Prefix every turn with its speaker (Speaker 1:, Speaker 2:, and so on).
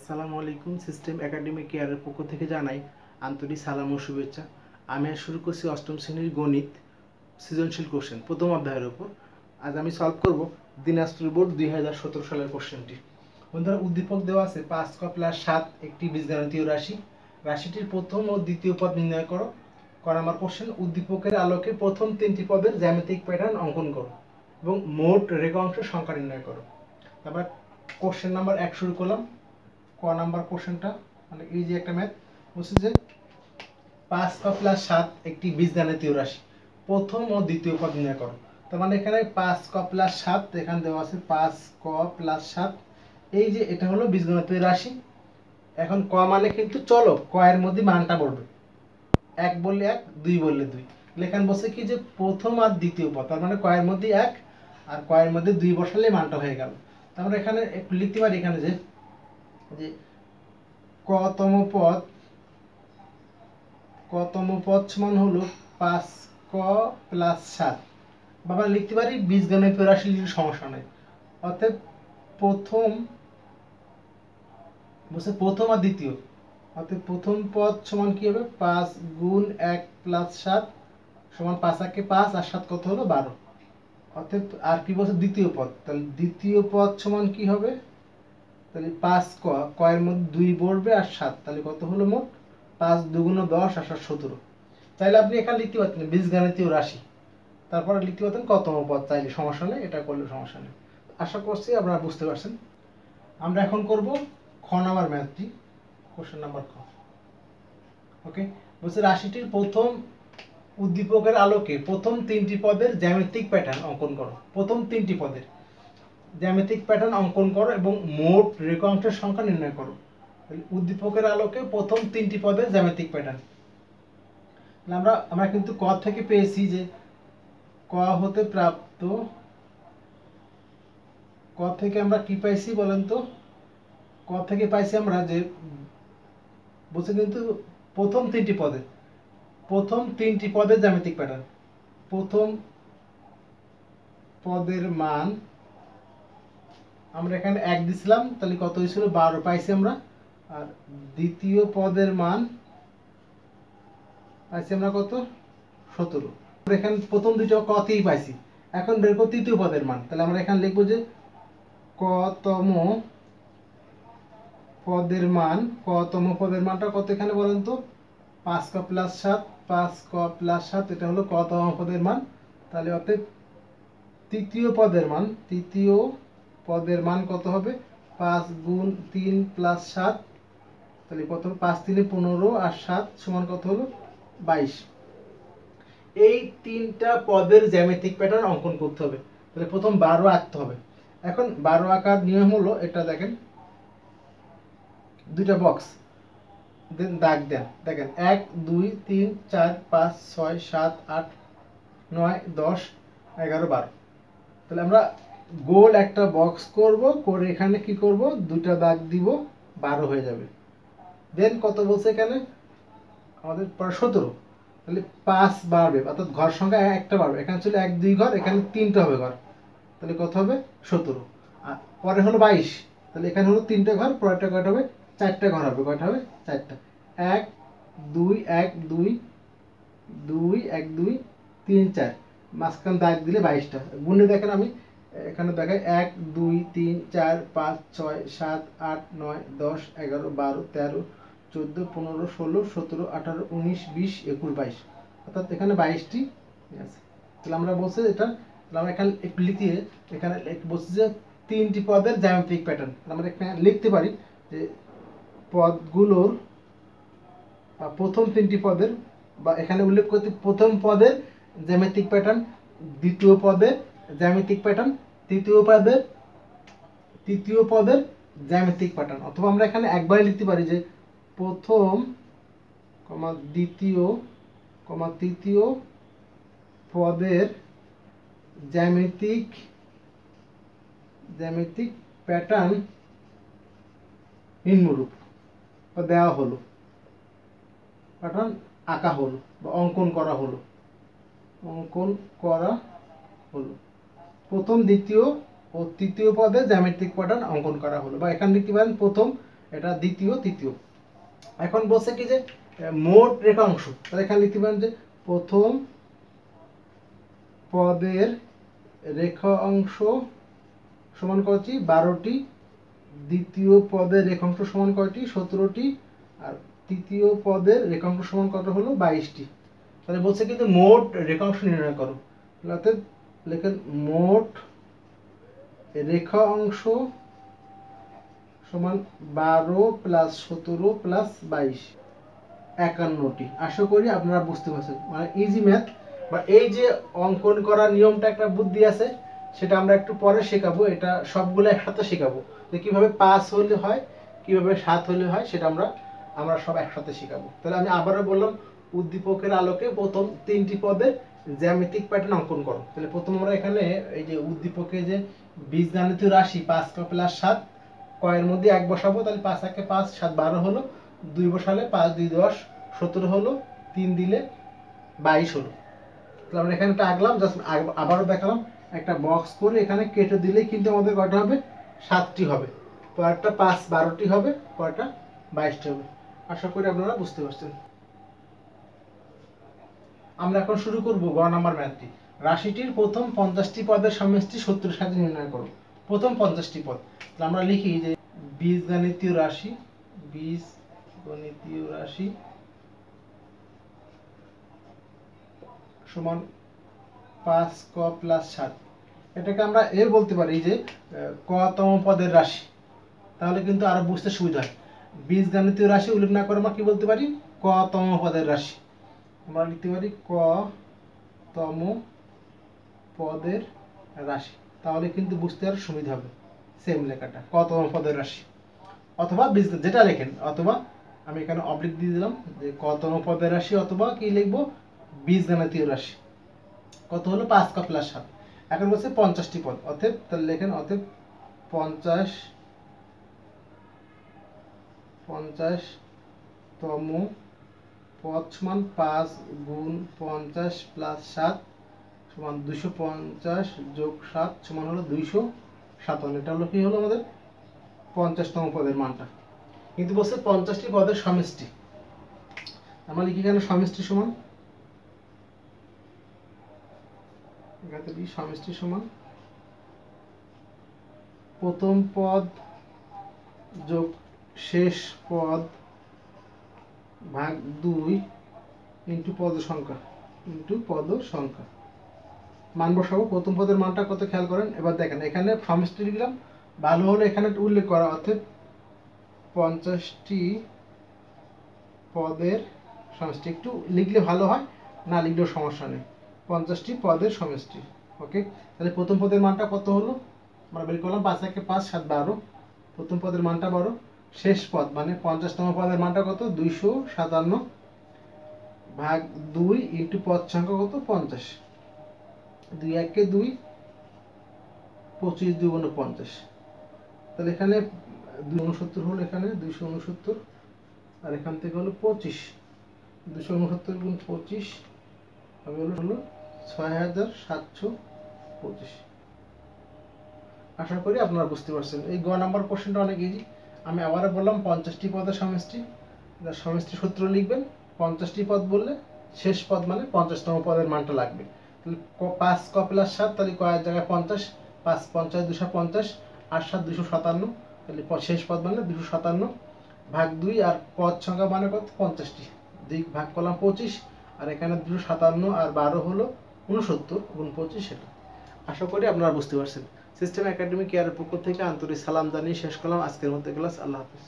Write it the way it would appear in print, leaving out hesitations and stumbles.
Speaker 1: আসসালামু আলাইকুম। System academy কেয়ারের পক্ষ থেকে জানাই আন্তরিক সালাম ও শুভেচ্ছা। আমি আজ শুরু করছি অষ্টম শ্রেণীর গণিত সৃজনশীল কোশ্চেন প্রথম অধ্যায়ের উপর। আজ আমি সলভ করব দিনাজপুর বোর্ড 2017 সালের কোশ্চেনটি। বন্ধুরা, উদ্দীপক দেওয়া আছে 5ক + 7 একটি বীজগণিতীয় রাশি। রাশিটির প্রথম ও দ্বিতীয় পদ নির্ণয় করো। আমার কোশ্চেন, উদ্দীপকের আলোকে প্রথম 3টি পদের জ্যামিতিক প্যাটার্ন অঙ্কন করো এবং মোট রেখাংশের সংখ্যা নির্ণয় করো। তারপর কোশ্চেন নাম্বার 1 শুরু করলাম। ক নাম্বার কোশ্চেনটা মানে এই যে একটা ম্যাথ বলছে যে 5ক + 7 একটি বীজগণিতীয় রাশি, প্রথম ও দ্বিতীয় পদ নির্ণয় করো। তার মানে এখানে 5ক + 7 এখানে দেওয়া আছে 5ক + 7, এই যে এটা হলো বীজগণিতীয় রাশি। এখন ক মানে কিন্তু চলো ক এর মধ্যে মানটা বলবে, 1 বললে 1, 2 বললে 2। এখানে বলছে কি যে প্রথম আর দ্বিতীয় পদ, তার মানে ক এর মধ্যে 1 আর ক এর মধ্যে 2 বসালে মানটা হয়ে গেল। তারপরে এখানে একটু লিখতে পারি এখানে যে কতম পদ সমান হলো 5ক + 7। বাবা লিখতে পারি বীজগণিত রাশি লিখলে সমস্যা নেই। অর্থাৎ প্রথম আর দ্বিতীয়, অর্থাৎ প্রথম পদ সমান কি হবে 5 × 1 + 7 সমান 5 × 5 আর 7 কত হলো 12। অর্থাৎ আর কি বলছে দ্বিতীয় পদ, তাহলে দ্বিতীয় পদ সমান কি হবে, তাহলে 5ক এর মধ্যে 2 বসবে আর 7, তাহলে কত হলো মোট 5 × 2 = 10 আর 7 17। তাহলে আপনি এখানে লিখতে পারতেন বীজগণিতীয় রাশি, তারপরে লিখতে পারতেন কতম পদ, চাইলে সমস্যা নেই, এটা করলে সমস্যা নেই। আশা করছি আপনারা বুঝতে পারছেন। আমরা এখন করব খ নাম্বার ম্যাথটি, কোশ্চেন নাম্বার খ। ওকে, বলছে রাশিটির প্রথম উদ্দীপকের আলোকে প্রথম 3টি পদের জ্যামিতিক প্যাটার্ন অঙ্কন করো। প্রথম 3টি পদের জ্যামিতিক প্যাটার্ন অঙ্কন করো এবং মোট রেখাংশের সংখ্যা নির্ণয় করো। উদ্দীপকের আলোকে প্রথম 3টি পদের জ্যামিতিক প্যাটার্ন আমরা কিন্তু ক থেকে পেয়েছি যে ক হতে প্রাপ্ত, ক থেকে আমরা কি পাইছি বলেন তো, ক থেকে পাইছি আমরা যে বলছে কিন্তু প্রথম 3টি পদের জ্যামিতিক প্যাটার্ন। প্রথম পদের মান আমরা এখানে 1 দিছিলাম, তাহলে কত হয়েছিল 12 পাইছি আমরা। আর দ্বিতীয় পদের মান পাইছি আমরা কত 17। এখানে প্রথম দুটো কতেই পাইছি, এখন বের করব তৃতীয় পদের মান। তাহলে আমরা এখানে লিখবো যে কতম পদের মানটা কত এখানে বলেন তো, 5ক + 7, 5ক + 7 এটা হলো কতম পদের মান। তাহলে অতএব তৃতীয় পদের মান কত হবে 5 × 3 + 7, তাহলে কত হলো 5 × 3 = 15 আর 7 সমান কত হলো 22। এই 3টা পদের জ্যামিতিক প্যাটার্ন অঙ্কন করতে হবে। তাহলে প্রথম 12 আঁকতে হবে। এখন 12 আঁকার নিয়ম হলো এটা, দেখেন দুইটা বক্স দেন, দাগ দেন, দেখেন 1 2 3 4 5 6 7 8 9 10 11 12। তাহলে আমরা গোল একটা বক্স করব, করে এখানে কি করব দুইটা দাগ দিব, 12 হয়ে যাবে। দেন কত বলছে এখানে আমাদের 17, তাহলে 5 বাড়বে, অর্থাৎ ঘর সংখ্যা একটা বাড়বে। এখানে ছিল 1 2 ঘর, এখানে 3টা হবে ঘর, তাহলে কত হবে 17। আর পরে হলো 22, তাহলে এখানে হলো 3টা ঘর, পরেরটা কয়টা হবে 4টা ঘর হবে, কয়টা হবে 4টা। 1 2 1 2 2 1 2 3 4, মাঝখান দাগ দিলে 22টা। গুণে দেখেন আমি এখানে দেখাই 1 2 3 4 5 6 7 8 9 10 11 12 13 14 15 16 17 18 19 20 21 22, অর্থাৎ এখানে 22টি আছে। তাহলে আমরা বলছি এটা, তাহলে আমরা এখানে একটু লিখে এখানে বলছি যে 3টি পদের জ্যামিতিক প্যাটার্ন। আমরা এখানে লিখতে পারি যে পদগুলোর বা প্রথম 3টি পদের, বা এখানে উল্লেখ করতে প্রথম পদের জ্যামিতিক প্যাটার্ন, দ্বিতীয় পদের জ্যামিতিক প্যাটার্ন, তৃতীয় পদের জ্যামিতিক প্যাটার্ন। অথবা আমরা এখানে একবারে লিখতে পারি যে প্রথম দ্বিতীয় তৃতীয় পদের জ্যামিতিক প্যাটার্ন নিম্নরূপ, দেওয়া হলো, প্যাটার্ন আঁকা হলো বা অঙ্কন করা হলো। প্রথম দ্বিতীয় ও তৃতীয় পদে জ্যামিতিক প্যাটার্ন অঙ্কন করা হলো। বা এখানে লিখতে পারেন প্রথম এটা দ্বিতীয় তৃতীয়। এখন বলছে কি যে মোট রেখাংশ, তাহলে এখানে লিখতে পারেন যে প্রথম পদের রেখাংশ সমান কয়টি 12টি, দ্বিতীয় পদের রেখাংশ সমান কয়টি 17টি, আর তৃতীয় পদের রেখাংশ সমান কত হলো 22টি। তাহলে বলছে কিন্তু মোট রেখাংশ নির্ণয় করো, অর্থাৎ লেখেন মোট রেখাংশ সমান 12 প্লাস 17 প্লাস 22, 51টি। আশা করি আপনারা বুঝতে পারছেন, মানে ইজি ম্যাথ বা এই যে অঙ্কন করার নিয়মটা একটা বুদ্ধি আছে, সেটা আমরা একটু পরে শেখাবো। এটা সবগুলো একসাথে শেখাবো যে কিভাবে 5 হলে হয়, কিভাবে 7 হলে হয়, সেটা আমরা সব একসাথে শেখাবো। তাহলে আমি আবারও বললাম, উদ্দীপকের আলোকে প্রথম 3টি পদের জ্যামিতিক প্যাটার্ন অঙ্কন করো। তাহলে প্রথম আমরা এখানে এই যে উদ্দীপকে যে বীজগাণিতীয় রাশি 5 ক প্লাস 7 কয়ের মধ্যে 1 বসাবো, তাহলে 5 একে 5, 7 12 হলো, 2 বসালে 5 2 10 17 হলো, 3 দিলে 22 হলো। তাহলে আমরা এখানে একটা আঁকলাম, জাস্ট আবারও দেখালাম, একটা বক্স করে এখানে কেটে দিলেই কিন্তু আমাদের কয়টা হবে 7টি হবে, পরেরটা 5 12টি হবে, পরেরটা 22টি হবে। আশা করি আপনারা বুঝতে পারছেন। আমরা এখন শুরু করব গ নাম্বার ম্যাথটি। রাশিটির প্রথম 50টি পদের সমষ্টি 70 এর সাথে নির্ণয় করো। প্রথম 50টি পদ, তাহলে আমরা লিখি যে বীজগণিতীয় রাশি সমান 5 ক প্লাস 7। এটাকে আমরা এর বলতে পারি যে কতম পদের রাশি, তাহলে কিন্তু আরো বুঝতে সুবিধা হয়। বীজগণিতীয় রাশি উল্লেখ না করে আমরা কি বলতে পারি, কতম পদের রাশি। আমরা লিখতে পারি কতম পদের রাশি, তাহলে কিন্তু বুঝতে আরো সুবিধা হবে। সেম লেখাটা কতম পদের রাশি, অথবা যেটা লেখেন, অথবা আমি এখানে অবলিক দিয়ে দিলাম যে কতম পদের রাশি, অথবা কি লিখবো বীজগণিতীয় রাশি। কত হলো 5 ক প্লাস 7। এখন বলছে 50টি পদ, অতএব তাহলে লেখেন অতএব 50তম পদ সমান 5 গুণ 50 প্লাস 7 সমান 250 যোগ 7 সমান হলো 257। এটা হলো কি হলো আমাদের 50তম পদের মানটা। কিন্তু বলছে 50টি পদের সমষ্টি, আমরা লিখি এখানে সমষ্টি সমান, সমষ্টি সমান প্রথম পদ যোগ শেষ পদ ভাগ 2 ইন্টু পদ সংখ্যা মান বসাবো। প্রথম পদের মানটা কত খেয়াল করেন। এবার দেখেন এখানে সমষ্টি লিখলাম, ভালো হলো এখানে উল্লেখ করা, অর্থাৎ 50টি পদের সমষ্টি। একটু লিখলে ভালো হয়, না লিখলেও সমস্যা নেই, 50টি পদের সমষ্টি। ওকে, তাহলে প্রথম পদের মানটা কত হলো আমরা বের করলাম, 5 একে 5 7 12, প্রথম পদের মানটা 12, শেষ পদ মানে 50তম পদের মানটা কত 257 ভাগ 2 ইন্টু পদ সংখ্যা কত 50, 2 একে 2, 25 2 49। তাহলে এখানে 269 হলো, এখানে 269, আর এখান থেকে হলো 25, 269 গুণ 25 হবে হলো 6725। আশা করি আপনারা বুঝতে পারছেন। এই গ নাম্বার কোশ্চেনটা অনেক ইজি। আমি আবারও বললাম 50টি পদের সমষ্টি, সমষ্টি সূত্র লিখবেন। 50টি পদ বললে শেষ পদ মানে 50তম পদের মানটা লাগবে। তাহলে 5 ক প্লাস 7, তাহলে কয়ের জায়গায় 50, 5 50 250, 8 7 257, তাহলে শেষ পদ মানে 257 ভাগ 2, আর পদ সংখ্যা মানে কত 50টি, দিক ভাগ করলাম 25, আর এখানে 257 আর 12 হলো 69 গুণ 25 সেটা। আশা করি আপনারা বুঝতে পারছেন। সিস্টেম একাডেমি কেয়ারের পক্ষ থেকে আন্তরিক সালাম জানিয়ে শেষ করলাম আজকের মতো ক্লাস। আল্লাহ হাফেজ।